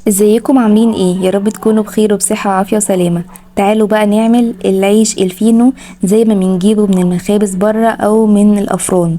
ازيكم عاملين ايه؟ يا رب تكونوا بخير وبصحة وعافية وسلامة. تعالوا بقى نعمل العيش الفينو زي ما بنجيبه من المخابز بره او من الافران.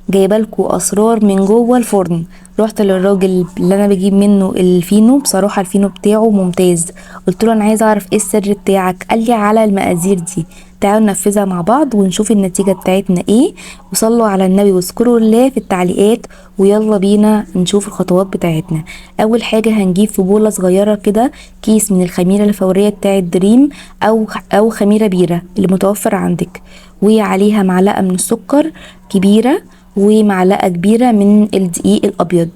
جايبالكوا اسرار من جوه الفرن. رحت للراجل اللي انا بجيب منه الفينو، بصراحة الفينو بتاعه ممتاز. قلت له انا عايزه اعرف ايه السر بتاعك، قال لي على المقادير دي. تعالوا ننفذها مع بعض ونشوف النتيجة بتاعتنا ايه. وصلوا على النبي واذكروا الله في التعليقات. ويلا بينا نشوف الخطوات بتاعتنا. اول حاجة هنجيب في بولة صغيرة كده كيس من الخميرة الفورية بتاعة دريم او خميرة بيرة اللي متوفر عندك، وعليها معلقة من السكر كبيرة ومعلقة كبيرة من الدقيق الابيض.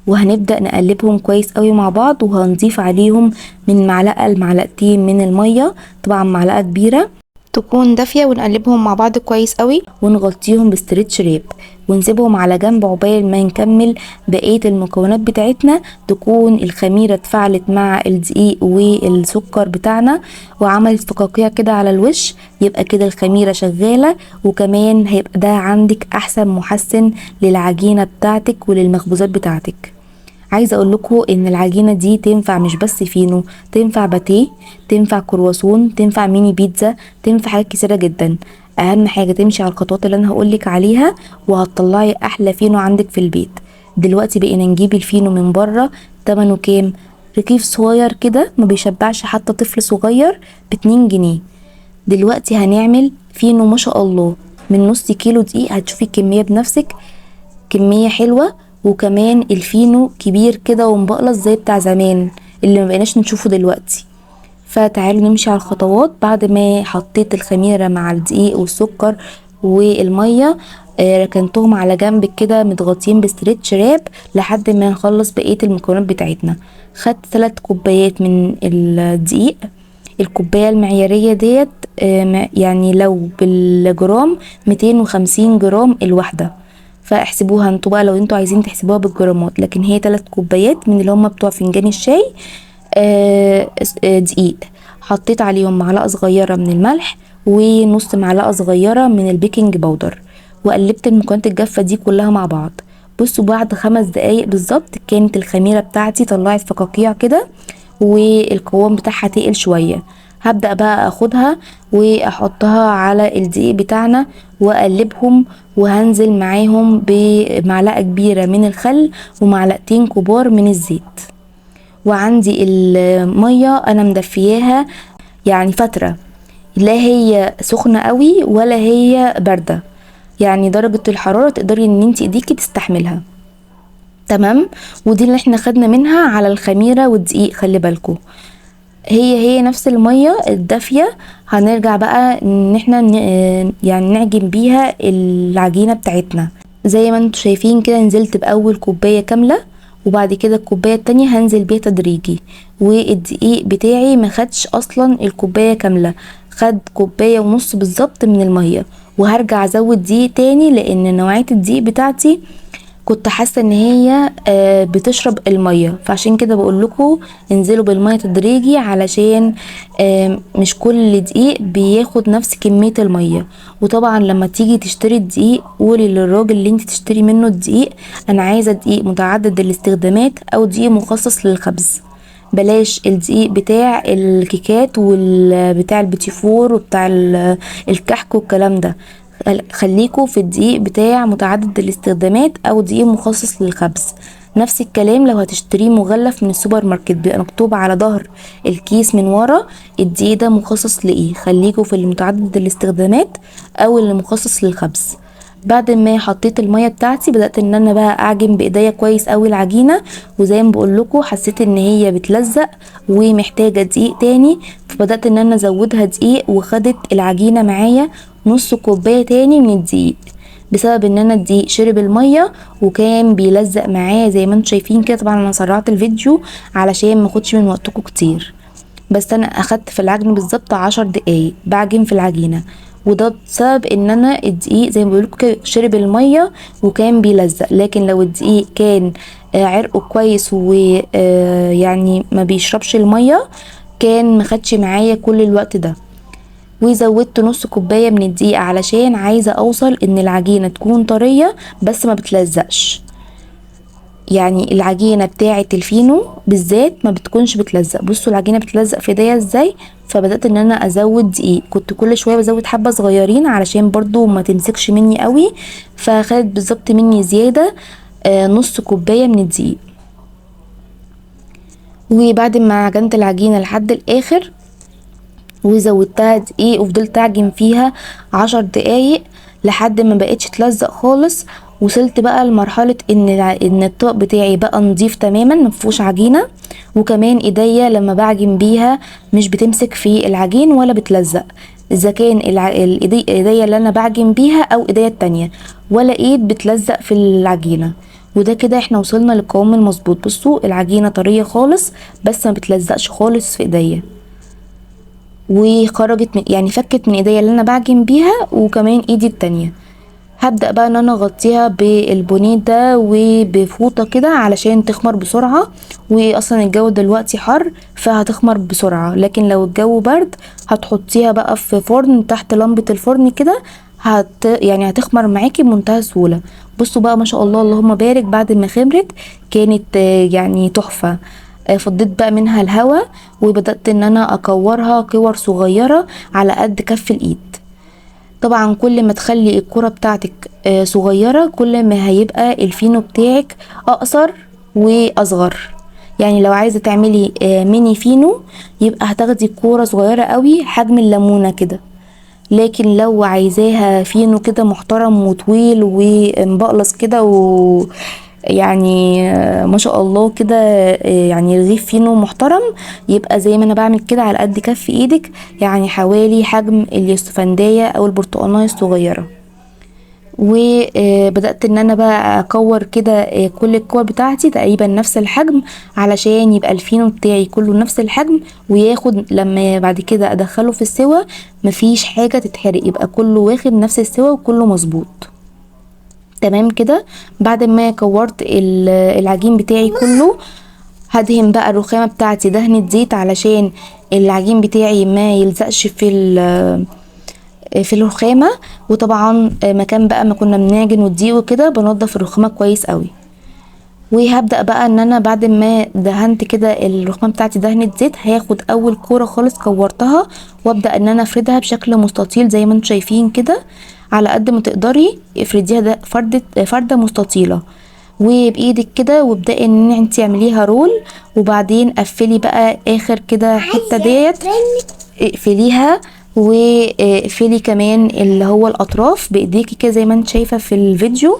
وهنبدأ نقلبهم كويس قوي مع بعض، وهنضيف عليهم من معلقة لمعلقتين من المية، طبعا معلقة كبيرة تكون دافية، ونقلبهم مع بعض كويس قوي ونغطيهم بستريتش ريب ونسيبهم على جنب عقبال ما نكمل بقية المكونات بتاعتنا. تكون الخميرة اتفاعلت مع الدقيق والسكر بتاعنا وعملت فقاقيع كده على الوش، يبقى كده الخميرة شغالة. وكمان هيبقى ده عندك احسن محسن للعجينة بتاعتك وللمخبوزات بتاعتك. عايزه اقول لكم ان العجينه دي تنفع مش بس فينو، تنفع باتيه، تنفع كرواسون، تنفع ميني بيتزا، تنفع حاجات كتيره جدا. اهم حاجه تمشي على الخطوات اللي انا هقولك عليها وهتطلعي احلى فينو عندك في البيت. دلوقتي بقينا نجيب الفينو من بره. تمنه كام؟ رغيف صغير كده ما بيشبعش حتى طفل صغير، ب2 جنيه. دلوقتي هنعمل فينو ما شاء الله من نص كيلو دقيق، هتشوفي الكميه بنفسك، كمية حلوة. وكمان الفينو كبير كده ومبقلص زي بتاع زمان اللي مبقناش نشوفه دلوقتي. فتعالوا نمشي على الخطوات. بعد ما حطيت الخميرة مع الدقيق والسكر والمية، ركنتهم على جنب كده متغطيين بستريتش راب لحد ما نخلص بقية المكونات بتاعتنا. خدت 3 كوبايات من الدقيق، الكوباية المعيارية ديت يعني لو بالجرام 250 جرام الواحدة. فاحسبوها انتوا بقى لو انتوا عايزين تحسبوها بالجرامات، لكن هي 3 كوبايات من اللي هم بتوع فنجان الشاي دقيق. حطيت عليهم معلقة صغيرة من الملح ونص معلقة صغيرة من البيكنج باودر، وقلبت المكونات الجافة دي كلها مع بعض. بصوا بعد 5 دقايق بالظبط كانت الخميرة بتاعتي طلعت فقاقيع كده والقوام بتاعها تقل شوية. هبدأ بقى اخدها واحطها على الدقيق بتاعنا واقلبهم، وهنزل معاهم بمعلقة كبيرة من الخل ومعلقتين كبار من الزيت. وعندي المية انا مدفياها يعني فترة، لا هي سخنة قوي ولا هي باردة، يعني درجة الحرارة تقدري ان انت ايديكي تستحملها. تمام. ودي اللي احنا خدنا منها على الخميرة والدقيق، خلي بالكم هي نفس المية الدافية. هنرجع بقى ان احنا يعني نعجن بيها العجينة بتاعتنا. زي ما انتوا شايفين كده نزلت باول كوباية كاملة، وبعد كده الكوباية التانية هنزل بيها تدريجي. والدقيق بتاعي ما خدش اصلا الكوباية كاملة، خد كوباية ونص بالظبط من المية. وهرجع ازود دقيق تاني لان نوعية الدقيق بتاعتي كنت حاسه ان هي بتشرب الميه، فعشان كده بقول لكم انزلوا بالميه تدريجي علشان مش كل دقيق بياخد نفس كميه الميه. وطبعا لما تيجي تشتري الدقيق قولي للراجل اللي انت تشتري منه الدقيق انا عايزه دقيق متعدد الاستخدامات او دقيق مخصص للخبز. بلاش الدقيق بتاع الكيكات وبتاع البيتي فور وبتاع الكحك والكلام ده. خليكوا في الدقيق بتاع متعدد الاستخدامات او دقيق مخصص للخبز. نفس الكلام لو هتشتريه مغلف من السوبر ماركت بيبقى مكتوب على ظهر الكيس من ورا الدقيق ده مخصص لايه. خليكوا في المتعدد الاستخدامات او اللي مخصص للخبز. بعد ما حطيت الميه بتاعتي بدات ان انا بقى اعجن بايديا كويس قوي العجينه، وزي ما بقول لكم حسيت ان هي بتلزق ومحتاجه دقيق تاني، فبدات ان انا ازودها دقيق وخدت العجينه معايا نص كوبايه تاني من الدقيق، بسبب ان انا الدقيق شرب الميه وكان بيلزق معايا زي ما انتم شايفين كده. طبعا انا سرعت الفيديو علشان ما اخدش من وقتكم كتير، بس انا اخدت في العجن بالظبط 10 دقايق بعجن في العجينه. وده بسبب ان انا الدقيق زي ما بيقولوا كده شرب الميه وكان بيلزق. لكن لو الدقيق كان عرقه كويس ويعني ما بيشربش الميه كان مخدش معايا كل الوقت ده. وزودت نص كوبايه من الدقيق علشان عايزه اوصل ان العجينه تكون طريه بس ما بتلزقش. يعني العجينه بتاعه الفينو بالذات ما بتكونش بتلزق. بصوا العجينه بتلزق في ايديا ازاي. فبدات ان انا ازود دقيق، كنت كل شويه بزود حبه صغيرين علشان برضو ما تمسكش مني قوي. فخدت بالظبط مني زياده نص كوبايه من الدقيق. وبعد ما عجنت العجينه لحد الاخر وزودتها دقيق وفضلت اعجن فيها 10 دقايق لحد ما بقتش تلزق خالص. وصلت بقى لمرحلة ان الطبق بتاعي بقى نضيف تماما مفيهوش عجينة، وكمان ايديا لما بعجن بيها مش بتمسك في العجين ولا بتلزق، اذا كان ايديا اللي انا بعجن بيها او ايديا التانية، ولا ايد بتلزق في العجينة. وده كده احنا وصلنا للقوام المظبوط. بصوا العجينة طرية خالص بس ما بتلزقش خالص في ايديا، وخرجت من يعني فكت من ايديا اللي انا بعجن بيها وكمان ايدي التانية. هبدأ بقى ان انا اغطيها بالبونيه ده وبفوطة كده علشان تخمر بسرعة. واصلا الجو دلوقتي حر فهتخمر بسرعة، لكن لو الجو برد هتحطيها بقى في فرن تحت لمبة الفرن كده يعني هتخمر معاكي بمنتهى السهولة. بصوا بقى ما شاء الله اللهم بارك، بعد ما خمرت كانت يعني تحفة. فضيت بقى منها الهوا وبدأت ان انا اكورها كور صغيرة على قد كف الايد. طبعا كل ما تخلي الكرة بتاعتك صغيرة كل ما هيبقى الفينو بتاعك اقصر واصغر. يعني لو عايزة تعملي ميني فينو يبقى هتاخدي كورة صغيرة قوي حجم الليمونة كده، لكن لو عايزاها فينو كده محترم وطويل ومبقلص كده يعني ما شاء الله كده يعني رغيف فينو محترم، يبقى زي ما انا بعمل كده على قد كف ايدك، يعني حوالي حجم اليوسفندية او البرتقانية الصغيرة. وبدأت ان انا بقى اكور كده كل الكور بتاعتي تقريبا نفس الحجم علشان يبقى الفينو بتاعي كله نفس الحجم، وياخد لما بعد كده ادخله في السوا مفيش حاجة تتحرق، يبقى كله واخد نفس السوا وكله مظبوط تمام كده. بعد ما كورت العجين بتاعي كله هدهن بقى الرخامة بتاعتي دهنة زيت علشان العجين بتاعي ما يلزقش في الرخامة. وطبعا مكان بقى ما كنا بنعجن والدقيق وكده بنضف الرخامة كويس قوي. وهبدأ بقى ان انا بعد ما دهنت كده الرخامة بتاعتي دهنة زيت هاخد اول كورة خالص كورتها وابدأ ان انا افردها بشكل مستطيل زي ما انتم شايفين كده. على قد ما تقدري افرديها ده فردة مستطيلة وبايدك كده، وابدأي ان انت تعمليها رول. وبعدين قفلي بقى اخر كده حتة ديت اقفليها، واقفلي كمان اللي هو الاطراف بايديكي كده زي ما انت شايفة في الفيديو.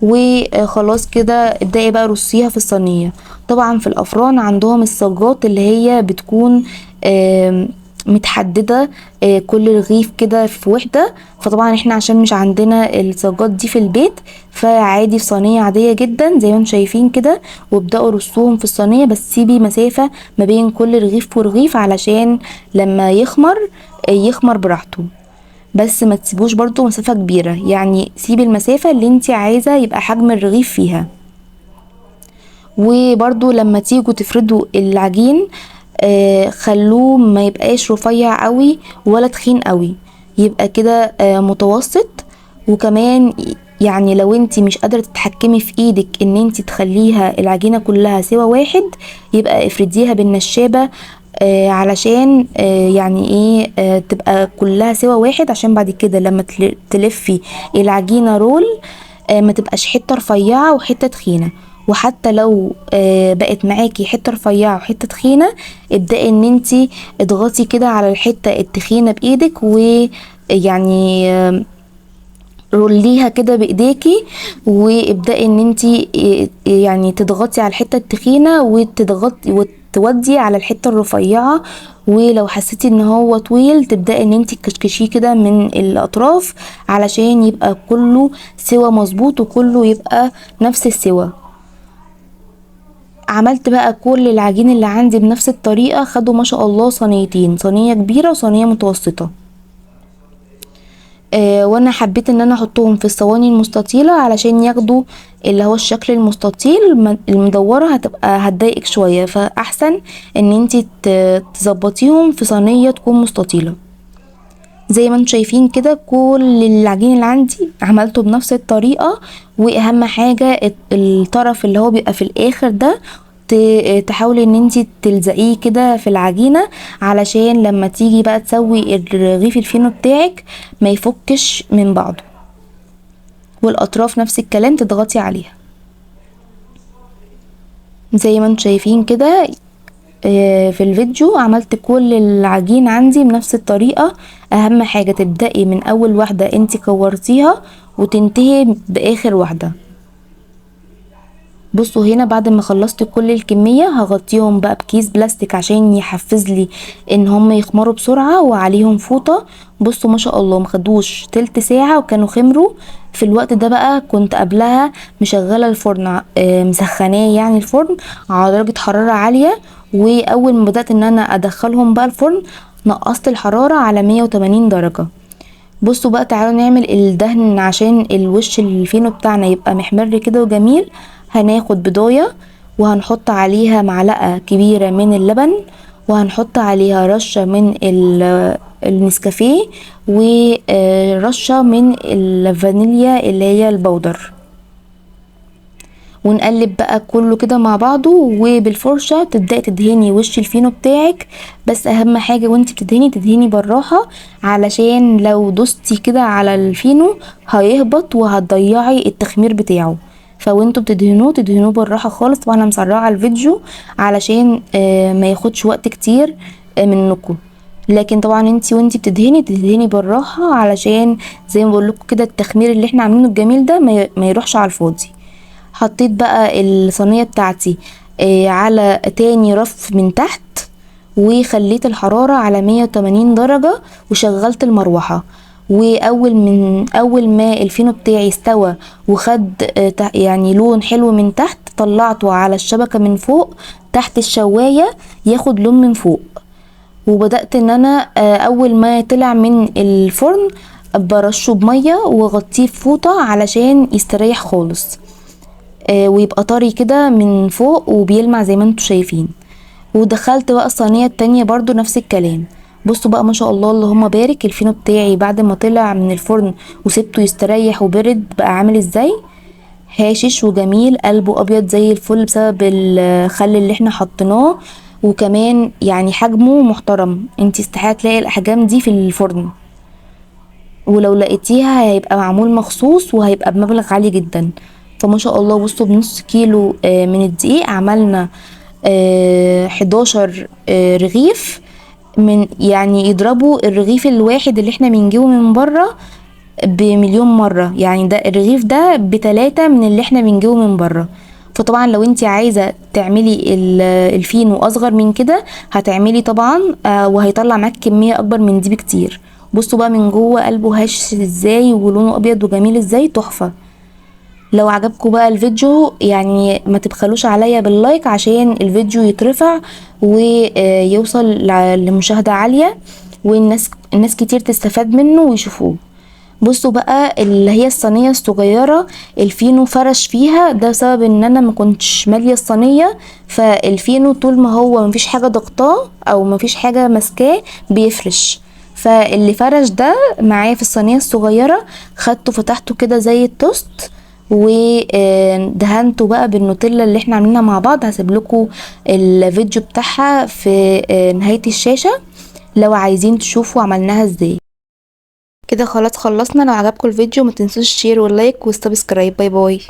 وخلاص كده ابدأي بقى رصيها في الصينية. طبعا في الافران عندهم الصاجات اللي هي بتكون متحددة كل رغيف كده في وحدة، فطبعا احنا عشان مش عندنا الصاجات دي في البيت فعادي في صينية عادية جدا زي ما انتم شايفين كده. وابدأوا رصوهم في الصينية بس سيبي مسافة ما بين كل رغيف ورغيف علشان لما يخمر براحته، بس ما تسيبوش برضو مسافة كبيرة، يعني سيبي المسافة اللي انت عايزة يبقى حجم الرغيف فيها. وبرضو لما تيجوا تفردوا العجين خلوه ما يبقاش رفيع قوي ولا تخين قوي، يبقى كده متوسط. وكمان يعني لو انت مش قادرة تتحكمي في ايدك ان انت تخليها العجينة كلها سوا واحد يبقى افرديها بالنشابة علشان يعني ايه تبقى كلها سوا واحد، عشان بعد كده لما تلفي العجينة رول ما تبقاش حتة رفيعة وحتة تخينة. وحتى لو بقت معاكي حتة رفيعة وحتة تخينة ابدأي ان انتي اضغطي كده على الحتة التخينة بايدك ويعني روليها كده بايديكي، وابدأي ان انتي يعني تضغطي على الحتة التخينة وتودي على الحتة الرفيعة. ولو حسيتي ان هو طويل تبدأي ان انتي تكشكشيه كده من الاطراف علشان يبقى كله سوا مظبوط وكله يبقى نفس السوا. عملت بقى كل العجين اللي عندي بنفس الطريقة، خدوا ما شاء الله صينيتين، صينية كبيرة وصينية متوسطة. وانا حبيت ان انا احطهم في الصواني المستطيلة علشان ياخدوا اللي هو الشكل المستطيل. المدورة هتبقى هتضايقك شوية، فاحسن ان انتي تظبطيهم في صينية تكون مستطيلة زي ما انتم شايفين كده كل العجين اللي عندي عملته بنفس الطريقة. واهم حاجة الطرف اللي هو بيبقى في الاخر ده تحاولي ان انتي تلزقيه كده في العجينة، علشان لما تيجي بقى تسوي الرغيف الفينو بتاعك ما يفكش من بعضه. والاطراف نفس الكلام تضغطي عليها زي ما انتم شايفين كده. في الفيديو عملت كل العجين عندي بنفس الطريقة. اهم حاجة تبدأي من اول واحدة انتي كورتيها وتنتهي باخر واحدة. بصوا هنا بعد ما خلصت كل الكمية هغطيهم بقى بكيس بلاستيك عشان يحفز لي ان هم يخمروا بسرعة، وعليهم فوطة. بصوا ما شاء الله مخدوش تلت ساعة وكانوا خمروا. في الوقت ده بقى كنت قبلها مشغلة الفرن، مسخناه يعني الفرن على درجة حرارة عالية. واول ما بدأت ان انا ادخلهم بقى الفرن نقصت الحرارة على 180 درجة. بصوا بقى تعالوا نعمل الدهن عشان الوش الفينو بتاعنا يبقى محمر كده وجميل. هناخد بضاية وهنحط عليها معلقة كبيرة من اللبن، وهنحط عليها رشة من النسكافيه ورشة من الفانيليا اللي هي البودر، ونقلب بقى كله كده مع بعضه. وبالفرشه تبداي تدهني وش الفينو بتاعك. بس اهم حاجه وانت بتدهني تدهني بالراحه، علشان لو دوستي كده على الفينو هيهبط وهتضيعي التخمير بتاعه. فوانتوا بتدهنوه تدهنوه بالراحه خالص. وانا مسرعه الفيديو علشان ما ياخدش وقت كتير منكم. لكن طبعا وانتي بتدهني تدهني بالراحه، علشان زي ما بقول لكم كده التخمير اللي احنا عاملينه الجميل ده ما يروحش على الفاضي. حطيت بقى الصينية بتاعتي على تاني رف من تحت، وخليت الحرارة على 180 درجة وشغلت المروحة. اول ما الفينو بتاعي استوى وخد يعني لون حلو من تحت، طلعته على الشبكة من فوق تحت الشواية ياخد لون من فوق. وبدأت ان انا اول ما طلع من الفرن برشه بمية واغطيه بفوطة علشان يستريح خالص. ويبقى طري كده من فوق وبيلمع زي ما انتوا شايفين. ودخلت بقى الصينيه التانية برضو نفس الكلام. بصوا بقى ما شاء الله اللهم بارك، الفينو بتاعي بعد ما طلع من الفرن وسبته يستريح وبرد بقى عامل ازاي، هاشش وجميل قلبه ابيض زي الفل بسبب الخل اللي احنا حطيناه. وكمان يعني حجمه محترم، انتي استحاله تلاقي الاحجام دي في الفرن، ولو لقيتيها هيبقى معمول مخصوص وهيبقى بمبلغ عالي جدا. فما شاء الله بصوا بنص كيلو من الدقيق عملنا 11 رغيف. من يعني يضربوا الرغيف الواحد اللي احنا بنجيبه من بره بمليون مرة. يعني ده الرغيف ده ب3 من اللي احنا بنجيبه من بره. فطبعا لو انت عايزة تعملي الفينو اصغر من كده هتعملي طبعا وهيطلع معاك كمية اكبر من دي بكتير. بصوا بقى من جوه قلبه هش ازاي ولونه ابيض وجميل ازاي، تحفة. لو عجبكم بقى الفيديو يعني ما تبخلوش عليا باللايك عشان الفيديو يترفع ويوصل لمشاهدة عالية، والناس كتير تستفاد منه ويشوفوه. بصوا بقى اللي هي الصينية الصغيرة الفينو فرش فيها، ده بسبب ان انا ما كنتش مالية الصينية. فالفينو طول ما هو مفيش حاجة ضغطاه او مفيش حاجة ماسكاه بيفرش. فاللي فرش ده معايا في الصينية الصغيرة خدته فتحته كده زي التوست، ودهنته بقى بالنوتيلا اللي احنا عاملينها مع بعض. هسيب لكم الفيديو بتاعها في نهاية الشاشة لو عايزين تشوفوا عملناها ازاي. كده خلاص خلصنا. لو عجبكم الفيديو ما تنسوش الشير واللايك والسبسكرايب. باي باي.